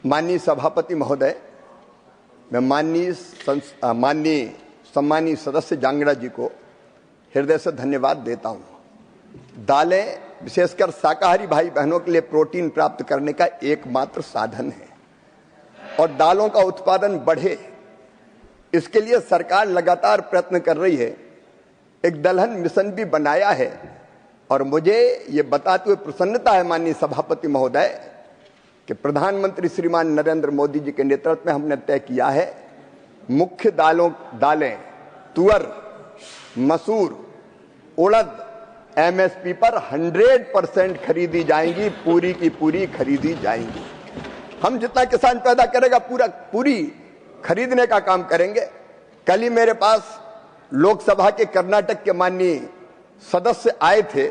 माननीय सभापति महोदय, मैं माननीय सम्मानीय सदस्य जांगड़ा जी को हृदय से धन्यवाद देता हूं। दालें विशेषकर शाकाहारी भाई बहनों के लिए प्रोटीन प्राप्त करने का एकमात्र साधन है और दालों का उत्पादन बढ़े, इसके लिए सरकार लगातार प्रयत्न कर रही है। एक दलहन मिशन भी बनाया है और मुझे ये बताते हुए प्रसन्नता है माननीय सभापति महोदय कि प्रधानमंत्री श्रीमान नरेंद्र मोदी जी के नेतृत्व में हमने तय किया है मुख्य दालें तुअर, मसूर, उड़द एमएसपी पर 100% खरीदी जाएंगी, पूरी की पूरी खरीदी जाएंगी। हम जितना किसान पैदा करेगा पूरी खरीदने का काम करेंगे। कल ही मेरे पास लोकसभा के कर्नाटक के माननीय सदस्य आए थे,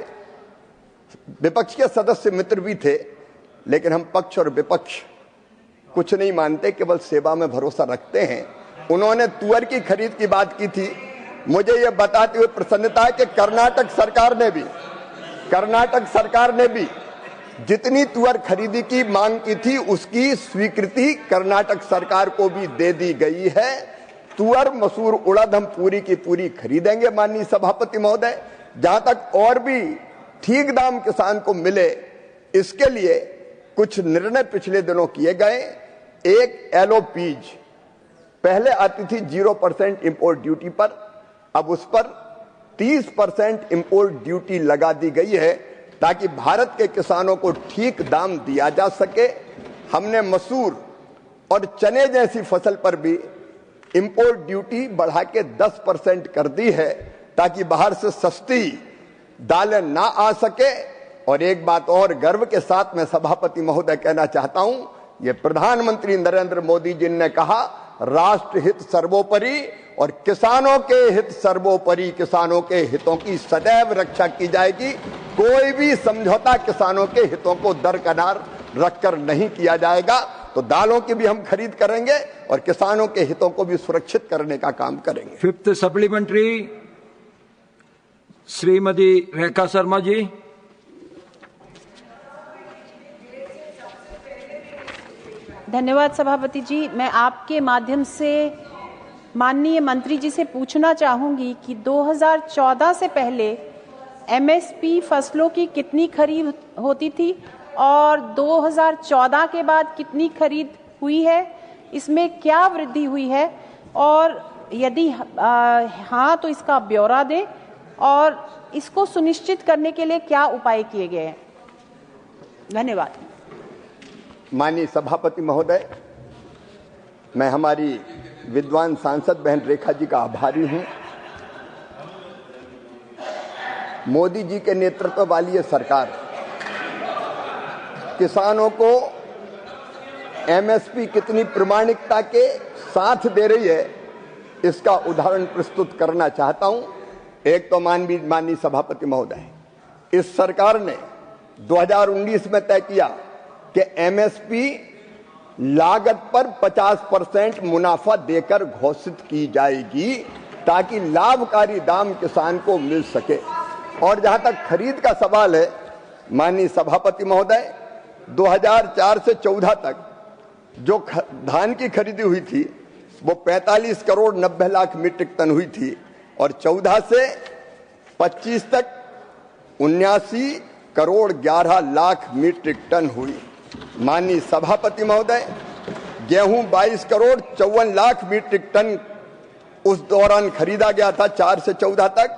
विपक्ष के सदस्य मित्र भी थे, लेकिन हम पक्ष और विपक्ष कुछ नहीं मानते, केवल सेवा में भरोसा रखते हैं। उन्होंने तुअर की खरीद की बात की थी। मुझे यह बताते हुए प्रसन्नता है कि कर्नाटक सरकार ने भी जितनी तुअर खरीदी की मांग की थी उसकी स्वीकृति कर्नाटक सरकार को भी दे दी गई है। तुअर, मसूर, उड़द हम पूरी की पूरी खरीदेंगे माननीय सभापति महोदय। जहां तक और भी ठीक दाम किसान को मिले, इसके लिए कुछ निर्णय पिछले दिनों किए गए। एक एलओपीज पहले आती थी 0% इंपोर्ट ड्यूटी पर, अब उस पर 30% इंपोर्ट ड्यूटी लगा दी गई है ताकि भारत के किसानों को ठीक दाम दिया जा सके। हमने मसूर और चने जैसी फसल पर भी इंपोर्ट ड्यूटी बढ़ा के 10% कर दी है ताकि बाहर से सस्ती दालें ना आ सके। और एक बात और गर्व के साथ मैं सभापति महोदय कहना चाहता हूं, ये प्रधानमंत्री नरेंद्र मोदी जी ने कहा राष्ट्र हित सर्वोपरि और किसानों के हित सर्वोपरि। किसानों के हितों की सदैव रक्षा की जाएगी। कोई भी समझौता किसानों के हितों को दरकिनार रखकर नहीं किया जाएगा। तो दालों की भी हम खरीद करेंगे और किसानों के हितों को भी सुरक्षित करने का काम करेंगे। Fifth supplementary, Shrimati Rekha Sharma ji. धन्यवाद सभापति जी। मैं आपके माध्यम से माननीय मंत्री जी से पूछना चाहूंगी कि 2014 से पहले एमएसपी फसलों की कितनी खरीद होती थी और 2014 के बाद कितनी खरीद हुई है, इसमें क्या वृद्धि हुई है और यदि हाँ तो इसका ब्यौरा दें और इसको सुनिश्चित करने के लिए क्या उपाय किए गए हैं। धन्यवाद। माननीय सभापति महोदय, मैं हमारी विद्वान सांसद बहन रेखा जी का आभारी हूं। मोदी जी के नेतृत्व वाली ये सरकार किसानों को एमएसपी कितनी प्रामाणिकता के साथ दे रही है, इसका उदाहरण प्रस्तुत करना चाहता हूं। एक तो माननीय सभापति महोदय, इस सरकार ने 2019 में तय किया कि एमएसपी लागत पर 50% मुनाफा देकर घोषित की जाएगी ताकि लाभकारी दाम किसान को मिल सके। और जहां तक खरीद का सवाल है, माननीय सभापति महोदय, 2004 से 14 तक जो धान की खरीदी हुई थी वो 45 करोड़ 90 लाख मीट्रिक टन हुई थी और 14 से 25 तक 79 करोड़ 11 लाख मीट्रिक टन हुई। माननीय सभापति महोदय, गेहूं 22 करोड़ 54 लाख मीट्रिक टन उस दौरान खरीदा गया था 4 से 14 तक।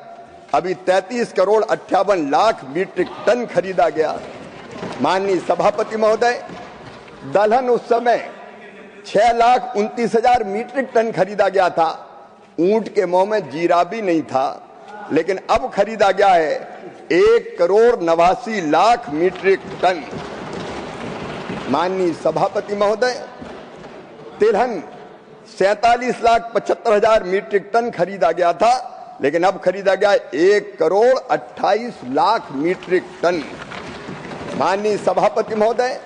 अभी 33 करोड़ 58 लाख मीट्रिक टन खरीदा गया। माननीय सभापति महोदय, दलहन उस समय 6,29,000 मीट्रिक टन खरीदा गया था। ऊंट के मुंह में जीरा भी नहीं था, लेकिन अब खरीदा गया है 1 करोड़ 89 लाख मीट्रिक टन। माननीय सभापति महोदय, तिलहन 47,75,000 मीट्रिक टन खरीदा गया था, लेकिन अब खरीदा गया 1 करोड़ 28 लाख मीट्रिक टन। माननीय सभापति महोदय,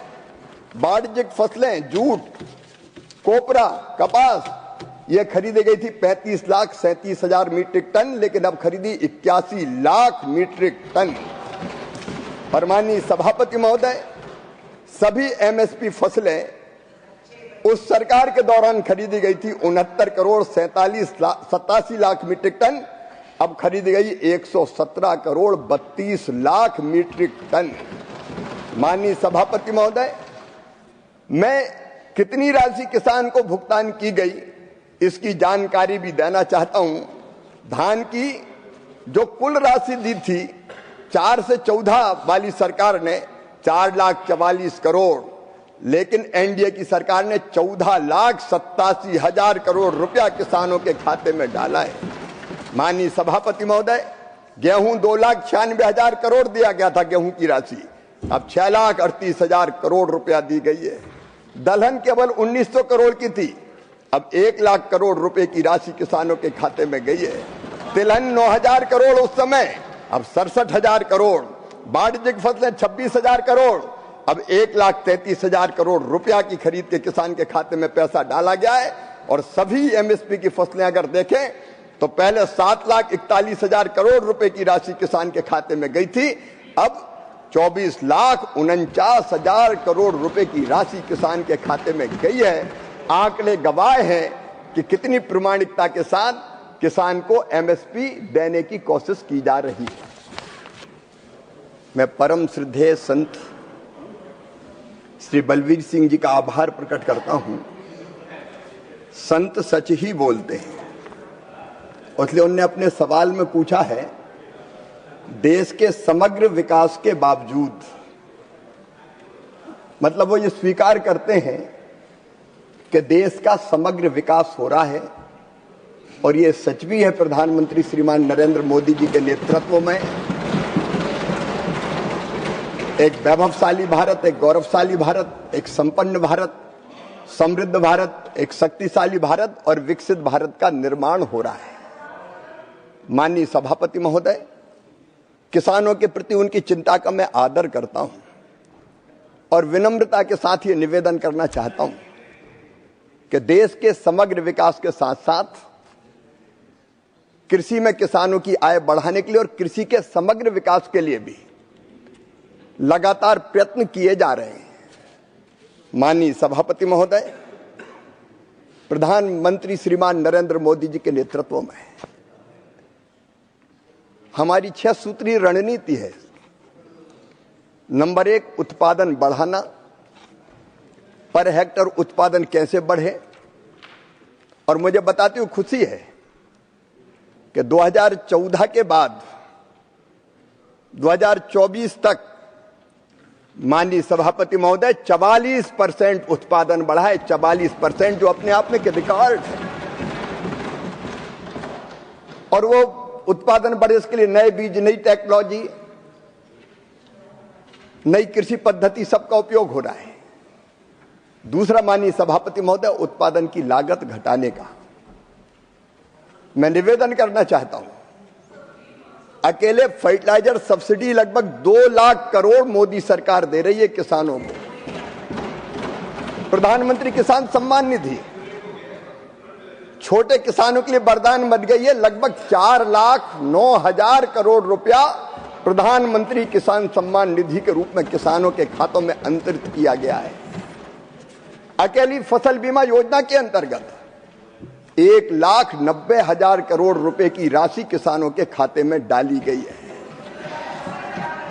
वाणिज्यिक फसलें जूट, कोपरा, कपास ये खरीदी गई थी 35,37,000 मीट्रिक टन, लेकिन अब खरीदी 81 लाख मीट्रिक टन। और माननीय सभापति महोदय, सभी एमएसपी फसलें उस सरकार के दौरान खरीदी गई थी 69 करोड़ 87 लाख मीट्रिक टन, अब खरीदी गई 117 करोड़ 32 लाख मीट्रिक टन। माननीय सभापति महोदय, मैं कितनी राशि किसान को भुगतान की गई इसकी जानकारी भी देना चाहता हूं। धान की जो कुल राशि दी थी 4 से 14 वाली सरकार ने 4,44,00,000 करोड़, लेकिन एनडीए की सरकार ने 14,87,000 करोड़ रुपया किसानों के खाते में डाला है। माननीय सभापति महोदय, गेहूं 2,96,000 करोड़ दिया गया था गेहूं की राशि, अब 6,38,000 करोड़ रुपया दी गई है। दलहन केवल 1,900 करोड़ की थी, अब 1,00,000 करोड़ रुपए की राशि किसानों के खाते में गई है। तिलहन 9,000 करोड़ उस समय, अब 67,000 करोड़। वाणिज्यिक फसलें 26,000 करोड़, अब 1,33,000 करोड़ रुपया की खरीद के किसान के खाते में पैसा डाला गया है। और सभी एमएसपी की फसलें अगर देखें तो पहले 7,41,000 करोड़ रुपए की राशि किसान के खाते में गई थी, अब 24,49,000 करोड़ रुपए की राशि किसान के खाते में गई है। आंकड़े गवाह हैं कि कितनी प्रामाणिकता के साथ किसान को एमएसपी देने की कोशिश की जा रही है। मैं परम श्रद्धेय संत श्री बलवीर सिंह जी का आभार प्रकट करता हूं। संत सच ही बोलते हैं, इसलिए उन्होंने अपने सवाल में पूछा है, देश के समग्र विकास के बावजूद, मतलब वो ये स्वीकार करते हैं कि देश का समग्र विकास हो रहा है, और ये सच भी है। प्रधानमंत्री श्रीमान नरेंद्र मोदी जी के नेतृत्व में एक वैभवशाली भारत, एक गौरवशाली भारत, एक संपन्न भारत, समृद्ध भारत, एक शक्तिशाली भारत और विकसित भारत का निर्माण हो रहा है। माननीय सभापति महोदय, किसानों के प्रति उनकी चिंता का मैं आदर करता हूं और विनम्रता के साथ ये निवेदन करना चाहता हूं कि देश के समग्र विकास के साथ साथ कृषि में किसानों की आय बढ़ाने के लिए और कृषि के समग्र विकास के लिए भी लगातार प्रयत्न किए जा रहे हैं। माननीय सभापति महोदय, प्रधानमंत्री श्रीमान नरेंद्र मोदी जी के नेतृत्व में हमारी 6 सूत्रीय रणनीति है। नंबर 1, उत्पादन बढ़ाना, पर हेक्टर उत्पादन कैसे बढ़े। और मुझे बताते हुए खुशी है कि 2014 के बाद 2024 तक माननीय सभापति महोदय 44% उत्पादन बढ़ा है। 44%, जो अपने आप में एक रिकॉर्ड है। और वो उत्पादन बढ़े, इसके लिए नए बीज, नई टेक्नोलॉजी, नई कृषि पद्धति सबका उपयोग हो रहा है। दूसरा, माननीय सभापति महोदय, उत्पादन की लागत घटाने का मैं निवेदन करना चाहता हूं। अकेले फर्टिलाइजर सब्सिडी लगभग 2 लाख करोड़ मोदी सरकार दे रही है किसानों को। प्रधानमंत्री किसान सम्मान निधि छोटे किसानों के लिए वरदान बन गई है। लगभग 4,09,000 करोड़ रुपया प्रधानमंत्री किसान सम्मान निधि के रूप में किसानों के खातों में अंतरित किया गया है। अकेली फसल बीमा योजना के अंतर्गत 1,90,000 करोड़ रुपए की राशि किसानों के खाते में डाली गई है।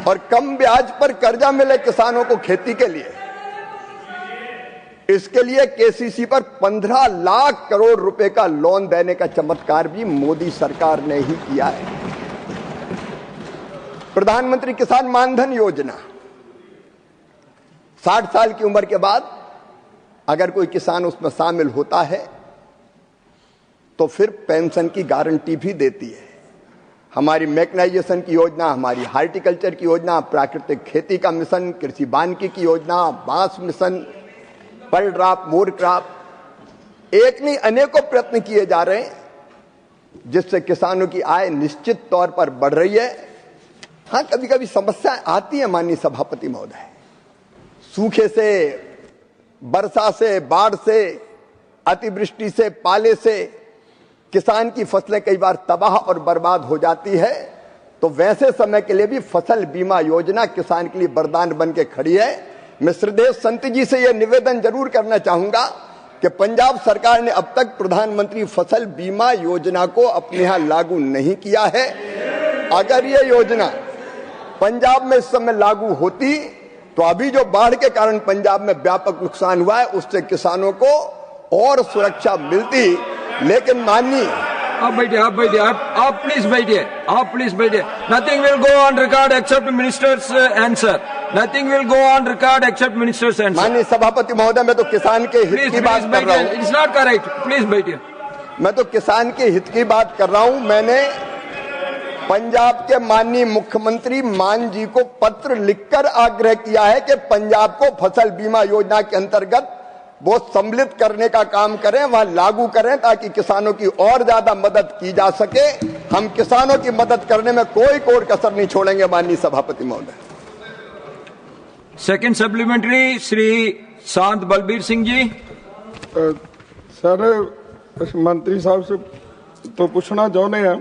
और कम ब्याज पर कर्जा मिले किसानों को खेती के लिए, इसके लिए केसीसी पर 15 लाख करोड़ रुपए का लोन देने का चमत्कार भी मोदी सरकार ने ही किया है। प्रधानमंत्री किसान मानधन योजना, 60 साल की उम्र के बाद अगर कोई किसान उसमें शामिल होता है तो फिर पेंशन की गारंटी भी देती है। हमारी मैकेनाइजेशन की योजना, हमारी हार्टिकल्चर की योजना, प्राकृतिक खेती का मिशन, कृषि वानिकी की योजना, बांस mission, per drop, more crop, एक नहीं अनेकों प्रयत्न किए जा रहे हैं जिससे किसानों की आय निश्चित तौर पर बढ़ रही है। हाँ, कभी कभी समस्याएं आती है माननीय सभापति महोदय, सूखे से, वर्षा से, बाढ़ से, अतिवृष्टि से, पाले से किसान की फसलें कई बार तबाह और बर्बाद हो जाती है। तो वैसे समय के लिए भी फसल बीमा योजना किसान के लिए वरदान बन के खड़ी है। मैं श्रद्धेय संत जी से यह निवेदन जरूर करना चाहूंगा कि पंजाब सरकार ने अब तक प्रधानमंत्री फसल बीमा योजना को अपने यहां लागू नहीं किया है। अगर ये योजना पंजाब में इस समय लागू होती तो अभी जो बाढ़ के कारण पंजाब में व्यापक नुकसान हुआ है उससे किसानों को और सुरक्षा मिलती। लेकिन माननीय आप बैठिए, आप प्लीज बैठिए। Nothing will go on record except minister's answer. Nothing will go on record except minister's answer. माननीय सभापति महोदय, मैं तो किसान के हित की बात कर रहा हूँ। इट्स नॉट करेक्ट, प्लीज बैठिए। मैं तो किसान के हित की बात कर रहा हूँ। मैंने पंजाब के माननीय मुख्यमंत्री मान जी को पत्र लिखकर आग्रह किया है कि पंजाब को फसल बीमा योजना के अंतर्गत वो सम्मिलित करने का काम करें, वहां लागू करें ताकि किसानों की और ज्यादा मदद की जा सके। हम किसानों की मदद करने में कोई कसर नहीं छोड़ेंगे। माननीय सभापति महोदय। सेकंड सप्लीमेंट्री श्री शांत बलबीर सिंह जी। सर मंत्री साहब से तो पूछना चाहते हैं